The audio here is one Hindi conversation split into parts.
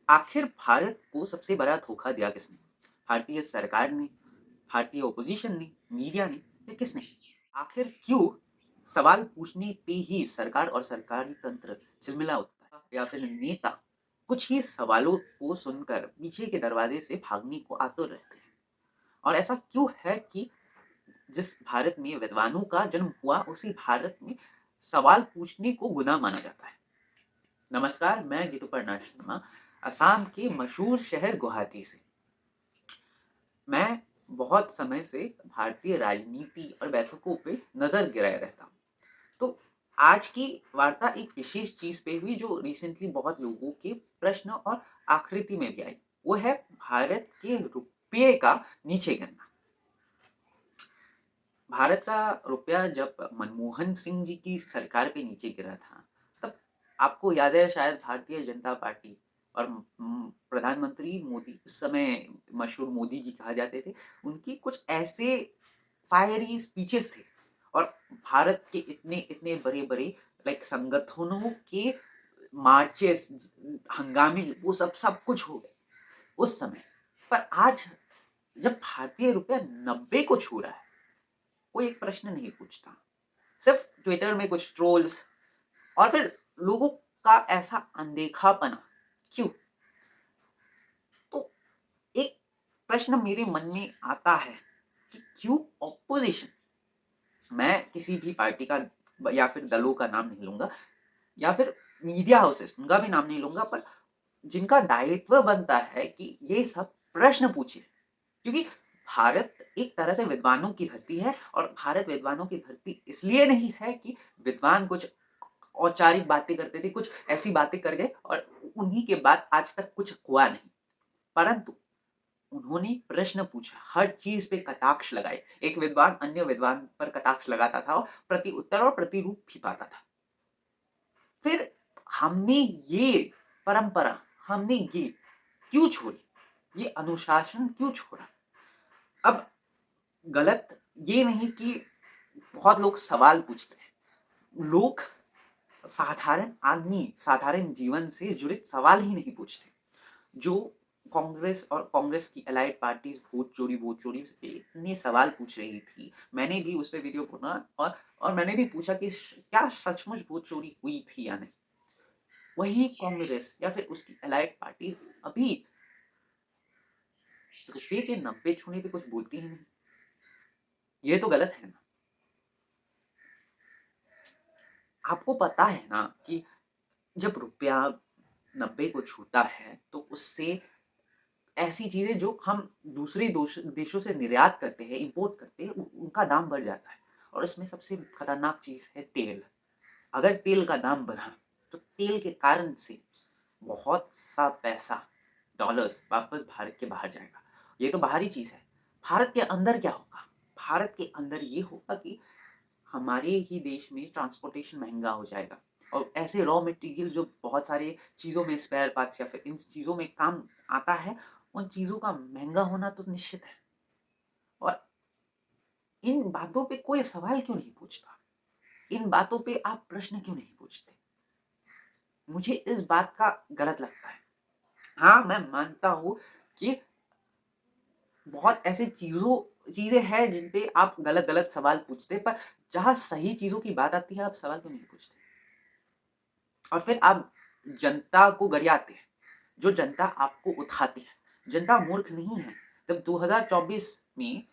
आखिर भारत को सबसे बड़ा धोखा दिया किसने? भारतीय सरकार ने, भारतीय ऑपोजिशन ने, मीडिया ने या किसने? आखिर क्यों सवाल पूछने पे ही सरकार और सरकारी तंत्र झिलमिला उठता है या फिर नेता कुछ ही सवालों को सुनकर पीछे के दरवाजे से भागने को आतुर रहते हैं? और ऐसा क्यों है कि जिस भारत में विद्वानों का जन्म हुआ उसी भारत में सवाल पूछने को गुनाह माना जाता है? नमस्कार, मैं गितुपर्णा शर्मा, असम के मशहूर शहर गुवाहाटी से। मैं बहुत समय से भारतीय राजनीति और बैठकों पे नज़र गिराए रहता हूँ। तो आज की वार्ता एक विशेष चीज़ पे हुई जो रिसेंटली बहुत लोगों के प्रश्न और आकृति में भी आई। वो है भारत के रुपये का नीचे गिरना। भारत का रुपया जब मनमोहन सिंह जी की सरकार पे नीचे गिरा था, तब आपको याद है शायद भारतीय जनता पार्टी और प्रधानमंत्री मोदी, उस समय मशहूर मोदी जी कहा जाते थे, उनकी कुछ ऐसे फायरी स्पीचेस थे और भारत के इतने बड़े-बड़े लाइक संगठनों के मार्चेस, हंगामे, वो सब कुछ हो गए उस समय। पर आज जब भारतीय रुपया 90 को छू रहा है, कोई एक प्रश्न नहीं पूछता। सिर्फ ट्विटर में कुछ ट्रोल्स और फिर लोगों का ऐसा अनदेखापना क्यों? तो एक प्रश्न मेरे मन में आता है कि क्यों ऑपोजिशन, मैं किसी भी पार्टी का या फिर दलों का नाम नहीं लूंगा या फिर मीडिया हाउसेस उनका भी नाम नहीं लूंगा, पर जिनका दायित्व बनता है कि ये सब प्रश्न पूछे, क्योंकि भारत एक तरह से विद्वानों की धरती है और भारत विद्वानों की धरती इसलिए नहीं है कि विद्वान कुछ औपचारिक बातें करते थे, कुछ ऐसी बातें कर गए और उन्हीं के बाद आज तक कुछ हुआ नहीं, परंतु उन्होंने प्रश्न पूछा, हर चीज पे कटाक्ष लगाए। एक विद्वान अन्य विद्वान पर कटाक्ष लगाता था और प्रति उत्तर और प्रतिरूप भी पाता था। फिर हमने ये परंपरा, हमने ये क्यों छोड़ी? ये अनुशासन क्यों छोड़ा? अब गलत ये नहीं कि बहुत लोग सवाल पूछते हैं, लोग साधारण आदमी, साधारण जीवन से जुड़े सवाल ही नहीं पूछते। जो कांग्रेस और कांग्रेस की अलाइड पार्टीज वोट चोरी पे इतने सवाल पूछ रही थी, मैंने भी उस पे वीडियो बना और मैंने भी पूछा कि क्या सचमुच वोट चोरी हुई थी या नहीं। वही कांग्रेस या फिर उसकी अलाइड पार्टी अभी रुपये के 90 छूने पे कुछ बोलती ही नहीं। ये तो गलत है ना। आपको पता है ना कि जब रुपया 90 को छूता है तो उससे ऐसी चीजें जो हम दूसरे देशों से निर्यात करते हैं, इंपोर्ट करते हैं, उनका दाम बढ़ जाता है। और इसमें सबसे खतरनाक चीज है तेल। अगर तेल का दाम बढ़ा तो तेल के कारण से बहुत सा पैसा, डॉलर्स, वापस भारत के बाहर जाएगा। ये तो बाहरी चीज है। भारत के अंदर क्या होगा? भारत के अंदर ये होगा कि हमारे ही देश में ट्रांसपोर्टेशन महंगा हो जाएगा और ऐसे रॉ मटेरियल जो बहुत सारे चीज़ों में स्पेयर पार्ट्स या फिर इन चीज़ों में काम आता है, उन चीज़ों का महंगा होना तो निश्चित है। और इन बातों पे कोई सवाल क्यों नहीं पूछता? इन बातों पे आप प्रश्न क्यों नहीं पूछते? मुझे इस बात का गलत लगता है। हाँ, मैं मानता हूँ कि बहुत ऐसे चीज़ें हैं जिन पे आप गलत-गलत सवाल पूछते हैं, पर जहाँ सही चीज़ों की बात आती है, आप सवाल क्यों नहीं पूछते? और फिर आप जनता को गरियाते हैं, जो जनता आपको उठाती है। जनता मूर्ख नहीं है। जब 2024 में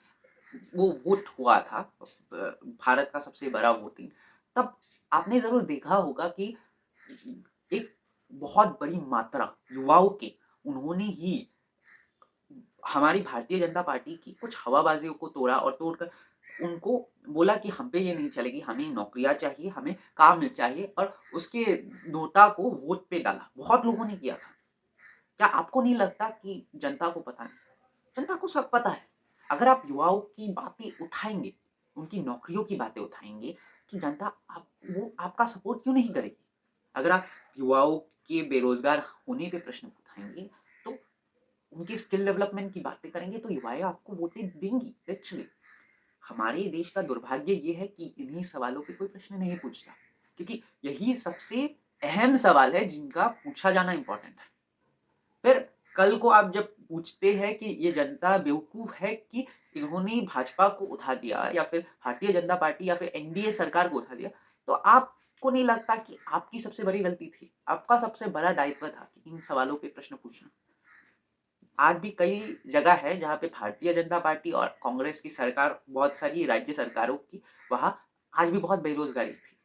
वो वोट हुआ था, भारत का सबसे बड़ा वोटिंग, तब आपने ज़रूर देखा होगा कि एक बहुत बड़ी मात्रा युवाओं के, उन्होंने ही हमारी भारतीय जनता पार्टी की कुछ हवाबाजियों को तोड़ा और तोड़कर उनको बोला कि हम पे ये नहीं चलेगी, हमें नौकरियाँ चाहिए, हमें काम चाहिए और उसके नोटा को वोट पे डाला। बहुत लोगों ने किया था। क्या आपको नहीं लगता कि जनता को पता नहीं? जनता को सब पता है। अगर आप युवाओं की बातें उठाएँगे, उनकी नौकरियों की बातें उठाएँगे, तो जनता वो आपका सपोर्ट क्यों नहीं करेगी? अगर आप युवाओं के बेरोज़गार होने पे प्रश्न उठाएँगे, तो उनकी स्किल डेवलपमेंट की बातें करेंगे, तो युवाएँ आपको वोटें देंगी लिटरली। हमारे देश का दुर्भाग्य ये है कि इन्हीं सवालों पे कोई प्रश्न नहीं पूछता, क्योंकि यही सबसे अहम सवाल है जिनका पूछा जाना इम्पोर्टेंट है। फिर कल को आप जब पूछते हैं कि ये जनता बेवकूफ़ है कि इन्होंने भाजपा को उठा दिया या फिर भारतीय जनता पार्टी या फिर एनडीए सरकार को उठा दिया, तो आपको नहीं लगता कि आपकी सबसे बड़ी गलती थी? आपका सबसे बड़ा दायित्व था कि इन सवालों पे प्रश्न पूछना। आज भी कई जगह है जहाँ पे भारतीय जनता पार्टी और कांग्रेस की सरकार, बहुत सारी राज्य सरकारों की, वहाँ आज भी बहुत बेरोज़गारी थी।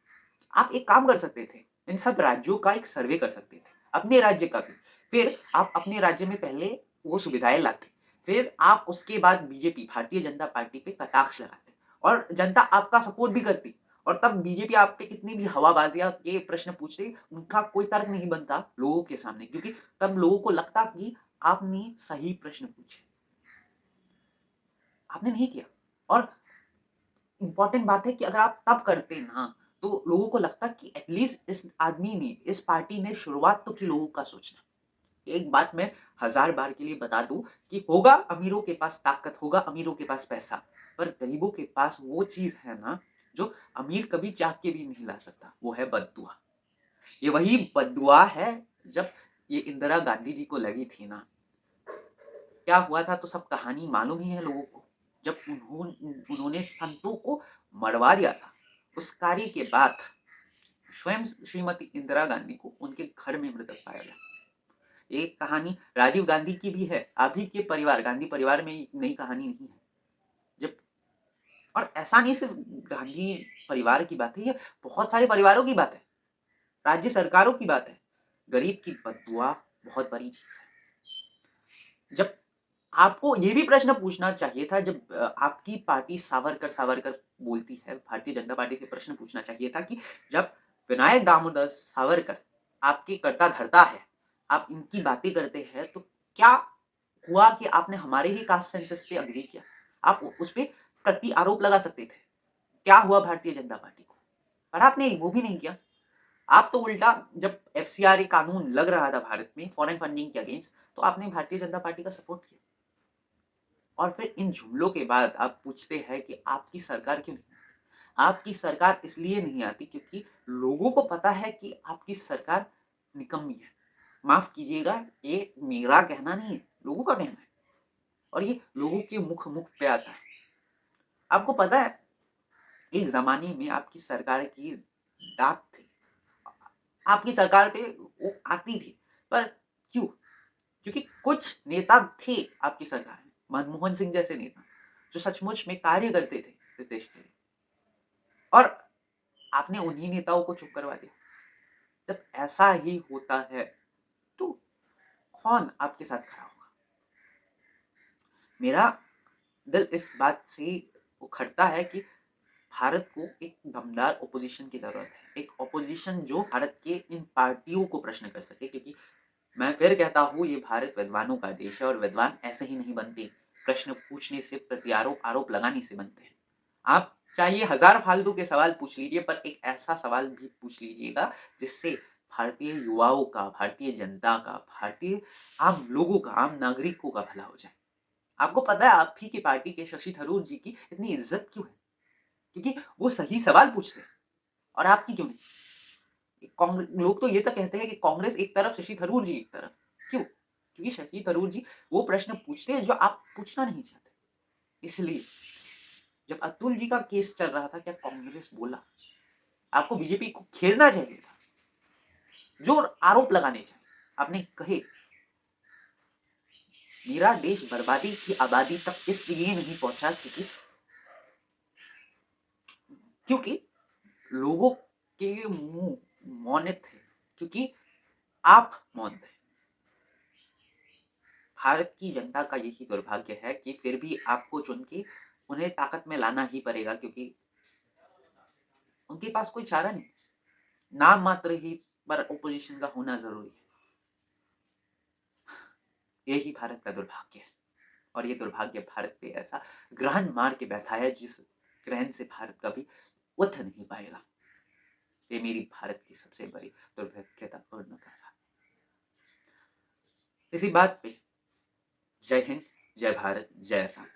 आप एक काम कर सकते थे, इन सब राज्यों का एक सर्वे कर सकते थे, अपने राज्य का भी। फिर आप अपने राज्य में पहले वो सुविधाएँ लाते, फिर आप उसके बाद बीजेपी, भारतीय जनता पार्टी पे कटाक्ष लगाते और जनता आपका सपोर्ट भी करती और तब बीजेपी आप पे कितनी भी हवाबाज़ियाँ के प्रश्न पूछती, उनका कोई तर्क नहीं बनता लोगों के सामने, क्योंकि तब लोगों को लगता कि आपने सही प्रश्न पूछे। आपने नहीं किया और इम्पोर्टेंट बात है कि अगर आप तब करते ना, तो लोगों को लगता कि एटलीस्ट इस आदमी ने, इस पार्टी ने शुरुआत तो की लोगों का सोचना। एक बात मैं हज़ार बार के लिए बता दूँ कि होगा अमीरों के पास ताकत, होगा अमीरों के पास पैसा, पर गरीबों के पास वो चीज़ है ना, जो अमीर कभी चाह के भी नहीं ला सकता, वो है बद्दुआ। ये वही बद्दुआ है, जब ये इंदिरा गांधी जी को लगी थी ना, क्या हुआ था तो सब कहानी मालूम ही है लोगों को। जब उन्होंने संतों को मरवा दिया था, उस कार्य के बाद स्वयं श्रीमती इंदिरा गांधी को उनके घर में मृतक पाया गया। एक कहानी राजीव गांधी की भी है, अभी के परिवार, गांधी परिवार में नई कहानी नहीं है। जब और ऐसा नहीं सिर्फ गांधी परिवार की बात है, ये बहुत सारे परिवारों की बात है, राज्य सरकारों की बात है। गरीब की बददुआ बहुत बड़ी चीज़ है। जब आपको ये भी प्रश्न पूछना चाहिए था, जब आपकी पार्टी सावरकर बोलती है, भारतीय जनता पार्टी से प्रश्न पूछना चाहिए था कि जब विनायक दामोदर सावरकर आपके कर्ता-धर्ता है, आप इनकी बातें करते हैं, तो क्या हुआ कि आपने हमारे ही कास्ट सेंसस पे एग्री किया? आप उस पे प्रति आरोप लगा सकते थे। क्या हुआ भारतीय जनता पार्टी को? पर आपने वो भी नहीं किया। आप तो उल्टा, जब एफसीआरए कानून लग रहा था भारत में फॉरेन फंडिंग के अगेंस्ट, तो आपने भारतीय जनता पार्टी का सपोर्ट किया। और फिर इन जुमलों के बाद आप पूछते हैं कि आपकी सरकार क्यों नहीं आती? आपकी सरकार इसलिए नहीं आती क्योंकि लोगों को पता है कि आपकी सरकार निकम्मी है। माफ़ कीजिएगा, ये मेरा कहना नहीं है, लोगों का कहना है और ये लोगों के मुख पे आता है। आपको पता है, एक ज़माने में आपकी सरकार की दाद थी। आपकी सरकार पे वो आती थी, पर क्यों? क्योंकि कुछ नेता थे आपकी सरकार में, मनमोहन सिंह जैसे नेता, जो सचमुच में कार्य करते थे इस देश के लिए और आपने उन्हीं नेताओं को चुप करवा दिया। जब ऐसा ही होता है, तो कौन आपके साथ खड़ा होगा? मेरा दिल इस बात से उखड़ता है कि भारत को एक दमदार ऑपोज़िशन की ज़रूरत है। एक ऑपोज़िशन जो भारत के इन पार्टियों को प्रश्न कर सके, क्योंकि मैं फिर कहता हूँ, ये भारत विद्वानों का देश है और विद्वान ऐसे ही नहीं बनते, प्रश्न पूछने से, प्रत्यारोप, आरोप लगाने से बनते हैं। आप चाहिए हज़ार फालतू के सवाल पूछ लीजिए, पर एक ऐसा सवाल भी पूछ लीजिएगा जिससे भारतीय युवाओं का, भारतीय जनता का, भारतीय आम लोगों का, आम नागरिकों का भला हो जाए। आपको पता है आप ही की पार्टी के शशि थरूर जी की इतनी इज़्ज़त क्यों है? क्योंकि वो सही सवाल पूछते हैं और आपकी क्यों नहीं? लोग तो ये तक कहते हैं कि कांग्रेस एक तरफ, शशि थरूर जी एक तरफ। क्यों? क्योंकि शशि थरूर जी वो प्रश्न पूछते हैं जो आप पूछना नहीं चाहते। इसलिए जब अतुल जी का केस चल रहा था, क्या कांग्रेस बोला? आपको बीजेपी को घेरना चाहिए था, जो आरोप लगाने चाहिए। आपने कहे, मेरा देश बर्बादी की आबादी तक इसलिए नहीं पहुंचा क्योंकि लोगों के मुंह मौन थे, क्योंकि आप मौन थे। भारत की जनता का यही दुर्भाग्य है कि फिर भी आपको चुन के उन्हें ताकत में लाना ही पड़ेगा, क्योंकि उनके पास कोई चारा नहीं। नाम मात्र ही पर ऑपोजिशन का होना ज़रूरी है। यही भारत का दुर्भाग्य है और ये दुर्भाग्य भारत पे ऐसा ग्रहण मार के बैठा है, जिस ग्रहण से भारत कभी उठ नहीं पाएगा। ये मेरी भारत की सबसे बड़ी दुर्भाग्यतापूर्ण कथा। इसी बात पे जय हिंद, जय भारत, जय असम।